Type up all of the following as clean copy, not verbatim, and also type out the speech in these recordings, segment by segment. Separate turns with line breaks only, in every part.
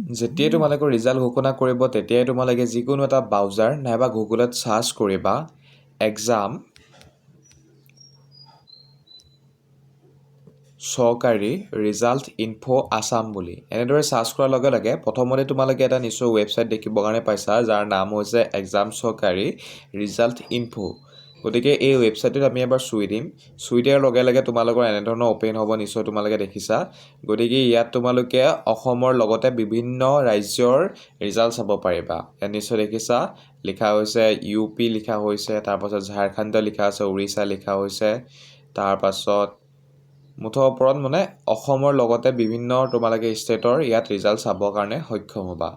যেতিয়াই তোমালোকৰ ৰিজাল্ট ঘোষণা কৰিব তেতিয়াই তোমালোকে যিকোনো এটা ব্ৰাউজাৰ নাইবা গুগলত চাৰ্চ কৰিবা এক্সাম চৰকাৰী ৰিজাল্ট ইনফো আছাম বুলি এনেদৰে চাৰ্চ কৰাৰ লগে লগে প্ৰথমতে তোমালোকে এটা নিশ্চয় ৱেবছাইট দেখিবৰ কাৰণে পাইছা যাৰ নাম হৈছে এক্সাম চৰকাৰী ৰিজাল্ট ইনফো গতিকে এই ৱেবছাইটটোত আমি এবাৰ চুই দিম চুই দিয়াৰ লগে লগে তোমালোকৰ এনেধৰণৰ অপেন হ'ব নিশ্চয় তোমালোকে দেখিছা গতিকে ইয়াত তোমালোকে অসমৰ লগতে বিভিন্ন ৰাজ্যৰ ৰিজাল্ট চাব পাৰিবা ইয়াত নিশ্চয় দেখিছা লিখা হৈছে ইউপি লিখা হৈছে তাৰপাছত ঝাৰখণ্ড লিখা আছে উৰিষ্যা লিখা হৈছে তাৰপাছত মুঠৰ ওপৰত মানে অসমৰ লগতে বিভিন্ন তোমালোকে ষ্টেটৰ ইয়াত ৰিজাল্ট চাবৰ কাৰণে সক্ষম হ'বা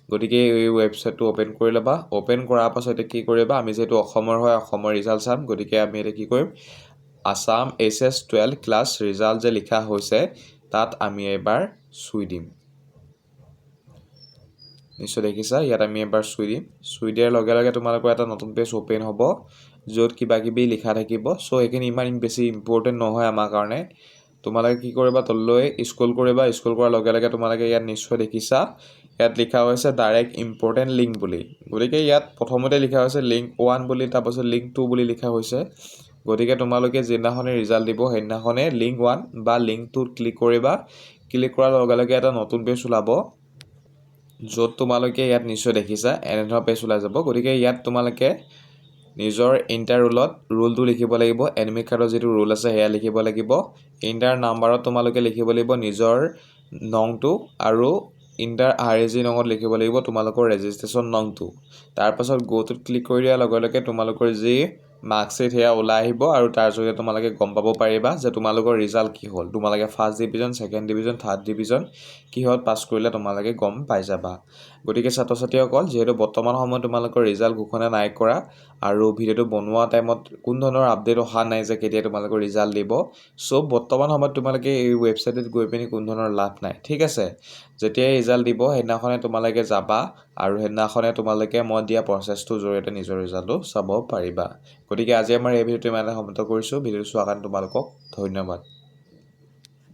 গতিকে এই ৱেবছাইটটো অপেন কৰি ল'বা অপেন কৰাৰ পাছতে কি কৰিবা আমি যেহেতু অসমৰ হয় অসমৰ ৰিজাল্ট চাম গতিকে আমি এতিয়া কি কৰিম আছাম HS12 ক্লাছ ৰিজাল্ট যে লিখা হৈছে তাত আমি এবাৰ চুই দিম নিশ্চয় দেখিছা ইয়াত আমি এবাৰ চুই দিম চুই দিয়াৰ লগে লগে তোমালোকৰ এটা নতুন পেজ অপেন হ'ব য'ত কিবা কিবি লিখা থাকিব সো এইখিনি ইমান বেছি ইম্পৰ্টেণ্ট নহয় আমাৰ কাৰণে তোমালোকে কি কৰিবা তললৈ স্ক্ৰল কৰিবা স্ক্ৰল কৰাৰ লগে লগে তোমালোকে ইয়াত নিশ্চয় দেখিছা ইয়াত লিখা হৈছে ডাইৰেক্ট ইম্পৰ্টেণ্ট লিংক বুলি গতিকে ইয়াত প্ৰথমতে লিখা হৈছে লিংক 1 বুলি তাৰপাছত লিংক 2 বুলি লিখা হৈছে গতিকে তোমালোকে যিদিনাখনে ৰিজাল্ট দিব সেইদিনাখনে লিংক 1 বা লিংক 2 ক্লিক কৰিবা ক্লিক কৰাৰ লগে লগে এটা নতুন পেজ ওলাব য'ত তোমালোকে ইয়াত নিশ্চয় দেখিছা এনেধৰণৰ পেজ ওলাই যাব গতিকে ইয়াত তোমালোকে নিজৰ ইণ্টাৰ ৰুলটো লিখিব লাগিব এডমিট কাৰ্ডৰ যিটো ৰুল আছে সেয়া লিখিব লাগিব ইণ্টাৰ নাম্বাৰত তোমালোকে লিখিব লাগিব নিজৰ নংটো আৰু ইণ্টাৰ RAG নঙত লিখিব লাগিব তোমালোকৰ ৰেজিষ্ট্ৰেশ্যন নংটো তাৰপাছত গ'টোত ক্লিক কৰি দিয়াৰ লগে লগে তোমালোকৰ যি মাৰ্কশ্বিট সেয়া ওলাই আহিব আৰু তাৰ জৰিয়তে তোমালোকে গম পাব পাৰিবা যে তোমালোকৰ ৰিজাল্ট কি হ'ল তোমালোকে first division second division third division কিহত পাছ কৰিলে তোমালোকে গম পাই যাবা গতিকে ছাত্ৰ ছাত্ৰীসকল যেহেতু বৰ্তমান সময়ত তোমালোকৰ ৰিজাল্ট ঘোষণা নাই কৰা আৰু ভিডিঅ'টো বনোৱা টাইমত কোন ধৰণৰ আপডেট অহা নাই যে কেতিয়া তোমালোকৰ ৰিজাল্ট দিব সো বৰ্তমান সময়ত তোমালোকে এই ৱেবছাইটত গৈ পিনি কোনো ধৰণৰ লাভ নাই ঠিক আছে যেতিয়াই ৰিজাল্ট দিব সেইদিনাখনে তোমালোকে যাবা আৰু সেইদিনাখনে তোমালোকে মই দিয়া প্ৰচেছটোৰ জৰিয়তে নিজৰ ৰিজাল্টটো চাব পাৰিবা গতিকে আজি আমাৰ এই ভিডিঅ'টো ইমানে সমাপ্ত কৰিছোঁ ভিডিঅ'টো চোৱাৰ কাৰণে তোমালোকক ধন্যবাদ